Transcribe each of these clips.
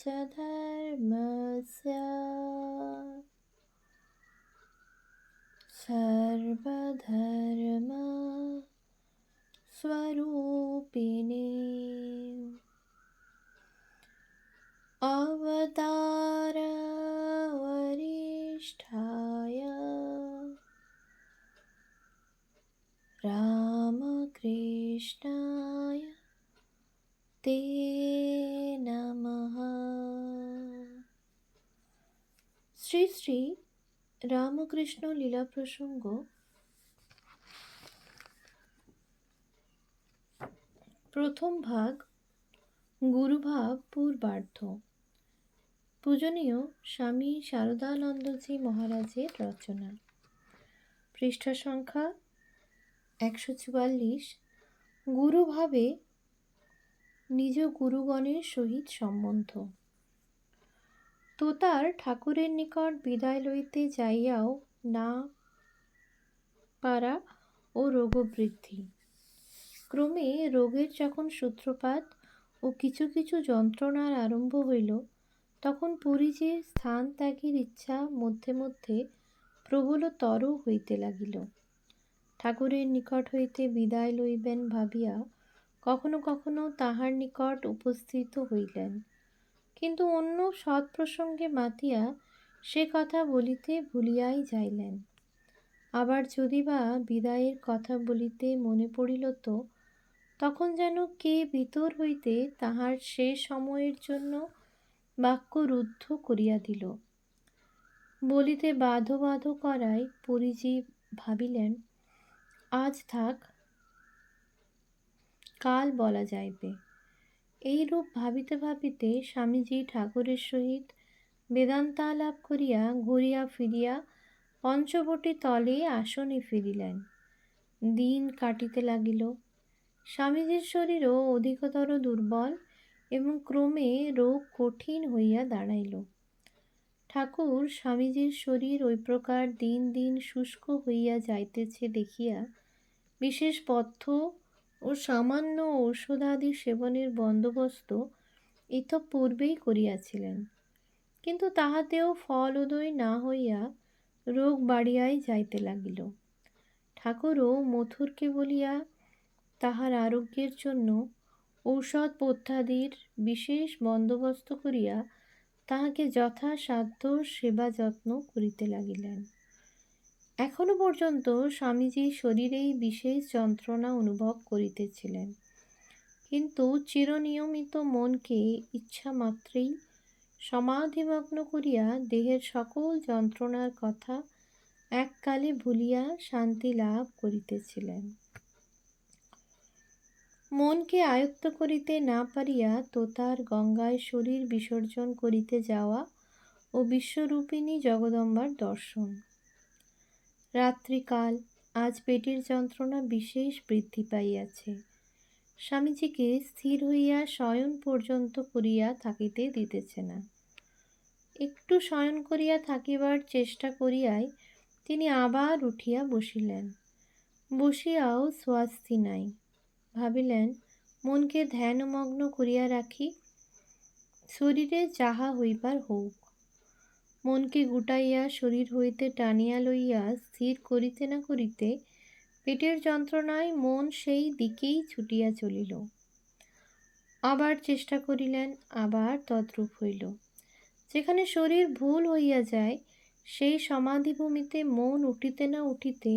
च धर्मस्य सर्वधर्म स्वरूपिणे अवतार वरिष्ठाय रामकृष्णाय ते नमः। শ্রী শ্রী রামকৃষ্ণ লীলা প্রসঙ্গ প্রথম ভাগ, গুরুভাব পূর্বার্ধ। পূজনীয় স্বামী শারদানন্দজি মহারাজের রচনা। পৃষ্ঠা সংখ্যা 144। গুরুভাবে নিজ গুরুগণের সহিত সম্বন্ধ। তোতার ঠাকুরের নিকট বিদায় লইতে যাইয়াও না পারা ও রোগবৃদ্ধি। ক্রমে রোগের যখন সূত্রপাত ও কিছু কিছু যন্ত্রণার আরম্ভ হইল, তখন পুরী যে স্থান ত্যাগের ইচ্ছা মধ্যে মধ্যে প্রবলতর হইতে লাগিল। ঠাকুরের নিকট হইতে বিদায় লইবেন ভাবিয়া কখনো কখনো তাহার নিকট উপস্থিত হইলেন, কিন্তু অন্য সৎপ্রসঙ্গে মাতিয়া সে কথা বলিতে ভুলিয়াই যাইলেন। আবার যদি বা বিদায়ের কথা বলিতে মনে পড়িল তো তখন যেন কে ভিতর হইতে তাহার সে সময়ের জন্য বাক্য রুদ্ধ করিয়া দিল। বলিতে বাধো বাধো করায় পরিজি ভাবিলেন, আজ থাক, কাল বলা যাইবে। এইরূপ ভাবিতে ভাবিতে স্বামীজি ঠাকুরের সহিত বেদান্তালাপ করিয়া ঘুরিয়া ফিরিয়া পঞ্চবটী তলে আসনে ফিরিলেন। দিন কাটিতে লাগিল। স্বামীজির শরীরও অধিকতর দুর্বল এবং ক্রমে রোগ কঠিন হইয়া দাঁড়াইল। ঠাকুর স্বামীজির শরীর ওই প্রকার দিন দিন শুষ্ক হইয়া যাইতেছে দেখিয়া বিশেষ পথ্য ও সামান্য ঔষধাদি সেবনের বন্দোবস্ত ইতঃপূর্বেই করিয়াছিলেন, কিন্তু তাহাতেও ফল উদয় না হইয়া রোগ বাড়িয়াই যাইতে লাগিল। ঠাকুরও মথুরকে বলিয়া তাহার আরোগ্যের জন্য ঔষধ পথ্যাদির বিশেষ বন্দোবস্ত করিয়া তাহাকে যথাসাধ্য সেবা যত্ন করিতে লাগিলেন। এখনো পর্যন্ত স্বামীজি শরীরেই বিশেষ যন্ত্রণা অনুভব করিতেছিলেন, কিন্তু চিরনিয়মিত মনকে ইচ্ছা মাত্রেই সমাধিমগ্ন করিয়া দেহের সকল যন্ত্রণার কথা এককালে ভুলিয়া শান্তি লাভ করিতেছিলেন। মনকে আয়ত্ত করিতে না পারিয়া তোতার গঙ্গায় শরীর বিসর্জন করিতে যাওয়া ও বিশ্বরূপিণী জগদম্বার দর্শন। রাত্রিকাল। আজ পেটের যন্ত্রণা বিশেষ বৃদ্ধি পাইয়াছে। স্বামীজিকে স্থির হইয়া শয়ন পর্যন্ত করিয়া থাকিতে দিতেছে না। একটু শয়ন করিয়া থাকিবার চেষ্টা করিয়াই তিনি আবার উঠিয়া বসিলেন। বসিয়াও স্বস্তি নাই। ভাবিলেন, মনকে ধ্যানমগ্ন করিয়া রাখি, শরীরে যাহা হইবার হউক। মনকে গুটাইয়া শরীর হইতে টানিয়া লইয়া স্থির করিতে না করিতে পেটের যন্ত্রণায় মন সেই দিকেই ছুটিয়া চলিল। আবার চেষ্টা করিলেন, আবার তদ্রূপ হইল। যেখানে শরীর ভুল হইয়া যায় সেই সমাধিভূমিতে মন উঠিতে না উঠিতে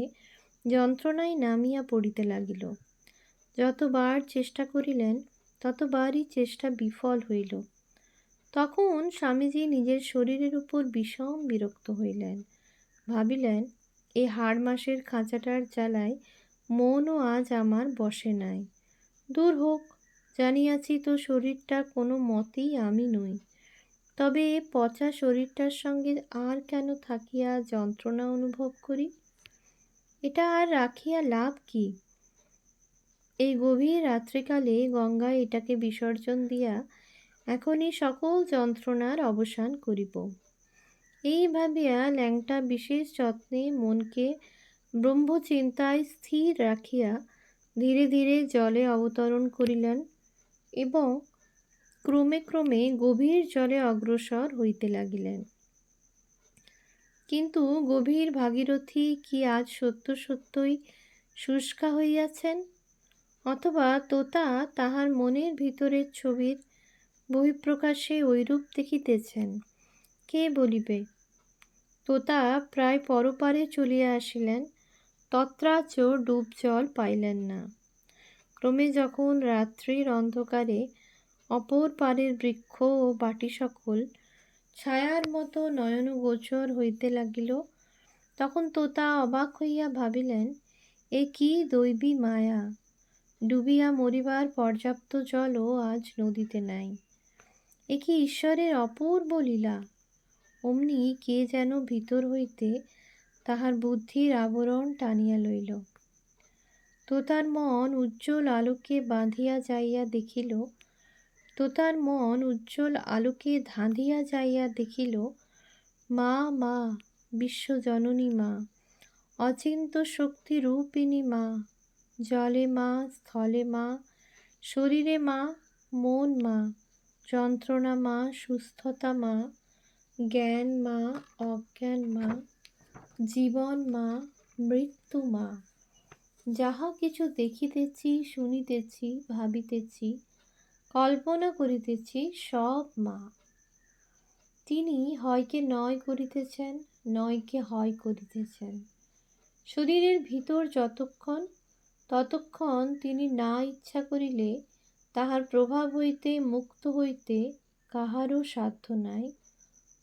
যন্ত্রণায় নামিয়া পড়িতে লাগিল। যতবার চেষ্টা করিলেন ততবারই চেষ্টা বিফল হইল। তখন স্বামীজি নিজের শরীরের উপর বিষম বিরক্ত হইলেন। ভাবিলেন, এ হাড় মাসের খাঁচাটার জ্বালায় মনও আজ আমার বসে নাই। দূর হোক, জানিয়াছি তো শরীরটা কোনো মতেই আমি নই। তবে এ পচা শরীরটার সঙ্গে আর কেন থাকিয়া যন্ত্রণা অনুভব করি? এটা আর রাখিয়া লাভ কি? এই গভীর রাত্রিকালে গঙ্গায় এটাকে বিসর্জন দিয়া এখনই সকল যন্ত্রণার অবসান করিব। এই ভাবিয়া ল্যাংটা বিশেষ যত্নে মনকে ব্রহ্মচিন্তায় স্থির রাখিয়া ধীরে ধীরে জলে অবতরণ করিলেন এবং ক্রমে ক্রমে গভীর জলে অগ্রসর হইতে লাগিলেন। কিন্তু গভীর ভাগীরথী কি আজ সত্য সত্যই শুষ্কা হইয়াছেন, অথবা তোতা তাহার মনের ভিতরের ছবির বহিঃপ্রকাশে ঐরূপ দেখিতেছেন, কে বলিবে। তোতা প্রায় পরপারে চলিয়া আসিলেন, তত্রাচ ডুব জল পাইলেন না। ক্রমে যখন রাত্রির অন্ধকারে অপর পারের বৃক্ষ ও বাটি সকল ছায়ার মতো নয়নগোচর হইতে লাগিল, তখন তোতা অবাক হইয়া ভাবিলেন, এ কি দৈবী মায়া! ডুবিয়া মরিবার পর্যাপ্ত জলও আজ নদীতে নাই। এ কি ঈশ্বরের অপূর্ব লীলা! অমনি কে যেন ভিতর হইতে তাহার বুদ্ধির আবরণ টানিয়া লইল। তোতার মন উজ্জ্বল আলোকে বাঁধিয়া যাইয়া দেখিল, তোতার মন উজ্জ্বল আলোকে ধাঁধিয়া যাইয়া দেখিল, মা, মা, বিশ্বজননী মা, অচিন্ত শক্তি রূপিণী মা, জলে মা, স্থলে মা, শরীরে মা, মন মা, যন্ত্রণা মা, সুস্থতা মা, জ্ঞান মা, অজ্ঞান মা, জীবন মা, মৃত্যু মা। যাহা কিছু দেখিতেছি, শুনিতেছি, ভাবিতেছি, কল্পনা করিতেছি, সব মা। তিনি হয়কে নয় করিতেছেন, নয়কে হয় করিতেছেন। শরীরের ভিতর যতক্ষণ, ততক্ষণ তিনি না ইচ্ছা করিলে তাহার প্রভাব হইতে মুক্ত হইতে কাহারও সাধ্য নাই,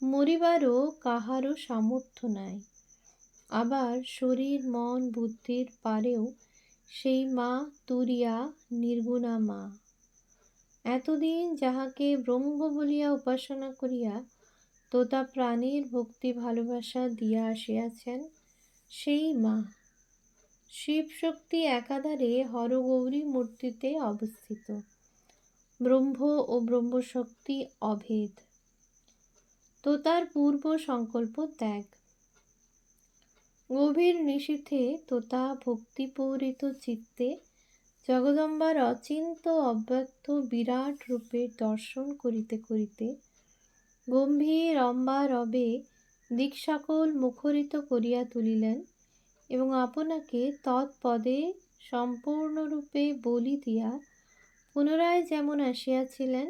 মরিবারও কাহারও সামর্থ্য নাই। আবার শরীর মন বুদ্ধির পারেও সেই মা তুরিয়া নির্গুণা মা। এতদিন যাহাকে ব্রহ্ম বলিয়া উপাসনা করিয়া তোতা প্রাণের ভক্তি ভালোবাসা দিয়া আসিয়াছেন, সেই মা। শিবশক্তি একাধারে হরগৌরী মূর্তিতে অবস্থিত। ব্রহ্ম ও ব্রহ্মশক্তি অভেদ। তোতার পূর্ব সংকল্প ত্যাগ। গভীর নিশীথে তোতা ভক্তিপূরিত চিত্তে জগদম্বার অচিন্ত অব্যক্ত বিরাট রূপের দর্শন করিতে করিতে গম্ভীর অম্বারবে দিক সকল মুখরিত করিয়া তুলিলেন এবং আপনাকে তৎপদে সম্পূর্ণরূপে বলি দিয়া পুনরায় যেমন আসিয়াছিলেন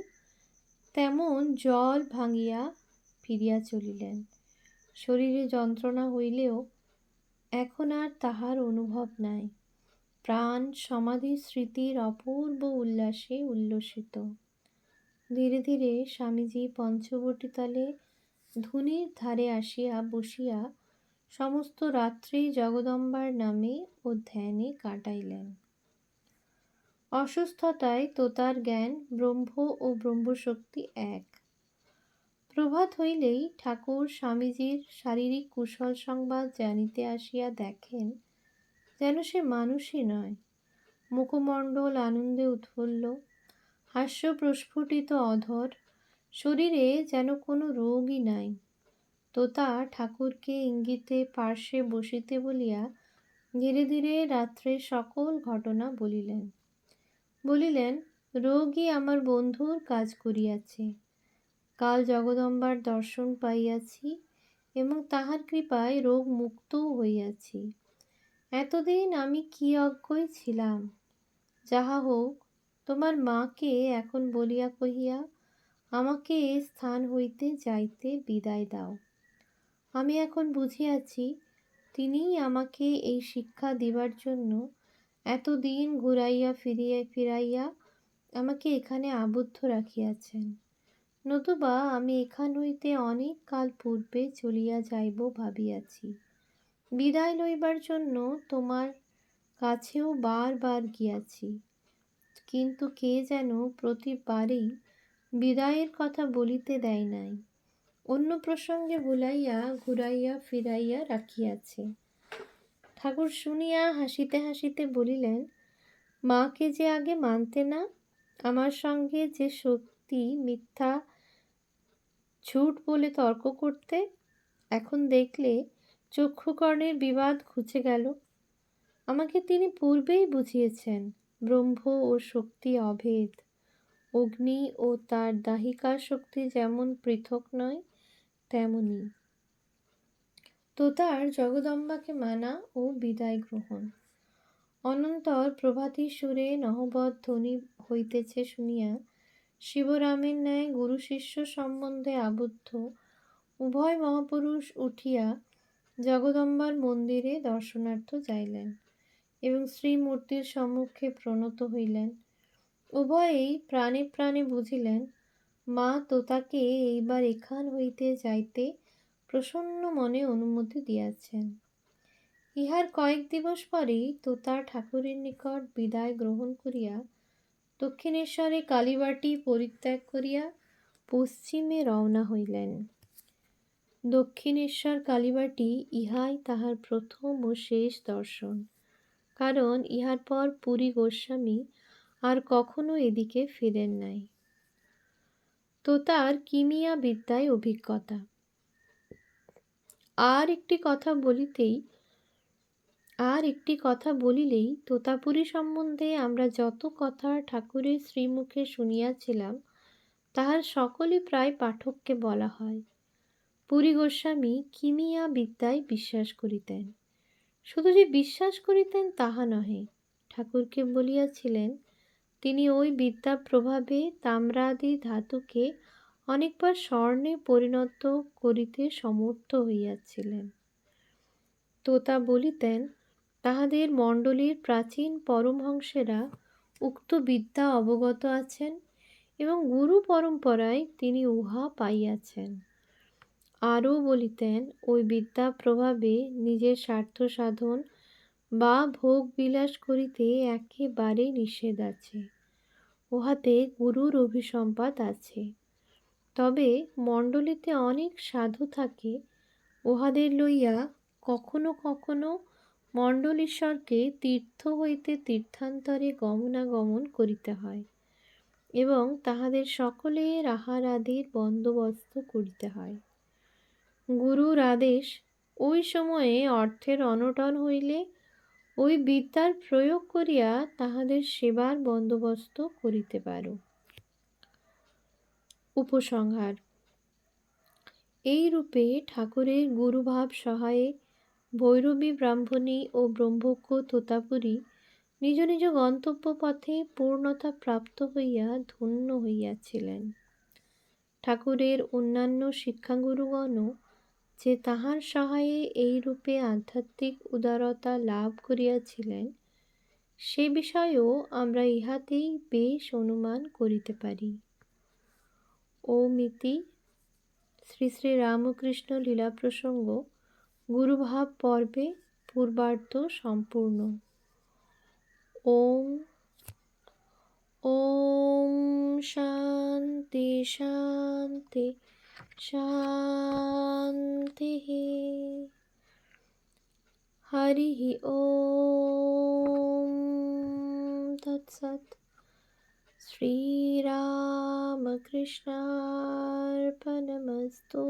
তেমন জল ভাঙিয়া ফিরিয়া চলিলেন। শরীরে যন্ত্রণা হইলেও এখন আর তাহার অনুভব নাই। প্রাণ সমাধি স্মৃতির অপূর্ব উল্লাসে উল্লসিত। ধীরে ধীরে স্বামীজি পঞ্চবটী তলে ধুনির ধারে আসিয়া বসিয়া সমস্ত রাত্রি জগদম্বার নামে ও ধ্যানে কাটাইলেন। অসুস্থতায় তোতার জ্ঞান ব্রহ্ম ও ব্রহ্মশক্তি এক। প্রভাত হইলেই ঠাকুর স্বামীজির শারীরিক কুশল সংবাদ জানিতে আসিয়া দেখেন যেন সে মানুষই নয়। মুখমণ্ডল আনন্দে উৎফুল্ল, হাস্য প্রস্ফুটিত অধর, শরীরে যেন কোনো রোগই নাই। তোতা ঠাকুরকে ইঙ্গিতে পার্শ্বে বসিতে বলিয়া ধীরে ধীরে রাত্রের সকল ঘটনা বলিলেন। বলিলেন, রোগী আমার বন্ধুর কাজ করিয়াছে। কাল জগদম্বার দর্শন পাইয়াছি এবং তাহার কৃপায় রোগ মুক্তও হইয়াছি। এতদিন আমি কি অজ্ঞই ছিলাম। যাহা হোক, তোমার মাকে এখন বলিয়া কহিয়া আমাকে এ স্থান হইতে যাইতে বিদায় দাও। আমি এখন বুঝিয়াছি তিনিই আমাকে এই শিক্ষা দিবার জন্য এতদিন ঘুরাইয়া ফিরাইয়া আমাকে এখানে আবদ্ধ রাখিয়াছেন। নতুবা আমি এখান হইতে অনেক কাল পূর্বে চলিয়া যাইব ভাবিয়াছি। বিদায় লইবার জন্য তোমার কাছেও বার গিয়াছি, কিন্তু কে যেন প্রতিবারেই বিদায়ের কথা বলিতে দেয় নাই, অন্য প্রসঙ্গে ভুলাইয়া ঘুরাইয়া ফিরাইয়া রাখিয়াছে। ঠাকুর শুনিয়া হাসিতে হাসিতে বলিলেন, মাকে যে আগে মানতে না, আমার সঙ্গে যে সত্যি মিথ্যা ঝুট বলে তর্ক করতে, এখন দেখলে চক্ষুকর্ণের বিবাদ ঘুচে গেল। আমাকে তিনি পূর্বেই বুঝিয়েছেন ব্রহ্ম ও শক্তি অভেদ, অগ্নি ও তার দাহিকা শক্তি যেমন পৃথক নয়, তেমনি তোতার জগদম্বাকে মানা ও বিদায় গ্রহণ। অনন্তর প্রভাতী সুরে নহবৎ ধ্বনি হইতেছে শুনিয়া শিবরামের ন্যায় গুরু শিষ্য সম্বন্ধে আবদ্ধ উভয় মহাপুরুষ উঠিয়া জগদম্বার মন্দিরে দর্শনার্থ যাইলেন এবং শ্রীমূর্তির সম্মুখে প্রণত হইলেন। উভয়েই প্রাণে প্রাণে বুঝিলেন মা তোতাকে এইবার এখান হইতে যাইতে প্রসন্ন মনে অনুমতি দিয়াছেন। ইহার কয়েক দিবস পরেই তোতা ঠাকুরের নিকট বিদায় গ্রহণ করিয়া দক্ষিণেশ্বরে কালীবাটি পরিত্যাগ করিয়া পশ্চিমে রওনা হইলেন। দক্ষিণেশ্বর কালীবাটি ইহাই তাহার প্রথম ও শেষ দর্শন, কারণ ইহার পর পুরী গোস্বামী আর কখনো এদিকে ফিরেন নাই। তোতার কিমিয়া বিদ্যায় অভিজ্ঞতা। আর একটি কথা বলিলেই তোতাপুরী সম্বন্ধে আমরা যত কথা ঠাকুরের শ্রীমুখে শুনিয়াছিলাম তাহার সকলই প্রায় পাঠককে বলা হয়। পুরী গোস্বামী কিমিয়া বিদ্যায় বিশ্বাস করিতেন। শুধু যে বিশ্বাস করিতেন তাহা নহে, ঠাকুরকে বলিয়াছিলেন তিনি ওই বিদ্যার প্রভাবে তাম্রাদি ধাতুকে অনেকবার স্বর্ণে পরিণত করিতে সমর্থ হইয়াছিলেন। তোতা বলিতেন তাহাদের মণ্ডলীর প্রাচীন পরমহংসেরা উক্ত বিদ্যা অবগত আছেন এবং গুরু পরম্পরায় তিনি উহা পাইয়াছেন। আরও বলিতেন ওই বিদ্যা প্রভাবে নিজের স্বার্থ সাধন বা ভোগ বিলাস করিতে একেবারে নিষেধ আছে, উহাতে গুরুর অভিসম্পাত আছে। তবে মণ্ডলীতে অনেক সাধু থাকে, উহাদের লইয়া কখনো কখনো মণ্ডলীশ্বরকে তীর্থ হইতে তীর্থান্তরে গমনাগমন করিতে হয় এবং তাহাদের সকলের আহার আদির বন্দোবস্ত করিতে হয়। গুরুর আদেশ ওই সময়ে অর্থের অনটন হইলে ওই বিদ্যার প্রয়োগ করিয়া তাহাদের সেবার বন্দোবস্ত করিতে পার। উপসংহার। এই রূপে ঠাকুরের গুরুভাব সহায়ে ভৈরবী ব্রাহ্মণী ও ব্রহ্মজ্ঞ তোতাপুরী নিজ নিজ গন্তব্য পথে পূর্ণতা প্রাপ্ত হইয়া ধন্য হইয়াছিলেন। ঠাকুরের অন্যান্য শিক্ষাগুরুগণও যে তাহার সহায়ে এই রূপে আধ্যাত্মিক উদারতা লাভ করিয়াছিলেন, সে বিষয়েও আমরা ইহাতেই বেশ অনুমান করিতে পারি। ওম ইতি। শ্রী শ্রী রামকৃষ্ণ লীলা প্রসঙ্গ গুরুভাব পর্বে পূর্বার্ধ সম্পূর্ণ। ওম ওম শান্তি শান্তি শান্তি। হরি ওম তৎসৎ। শ্রীরামকৃষ্ণার্পণমস্তু।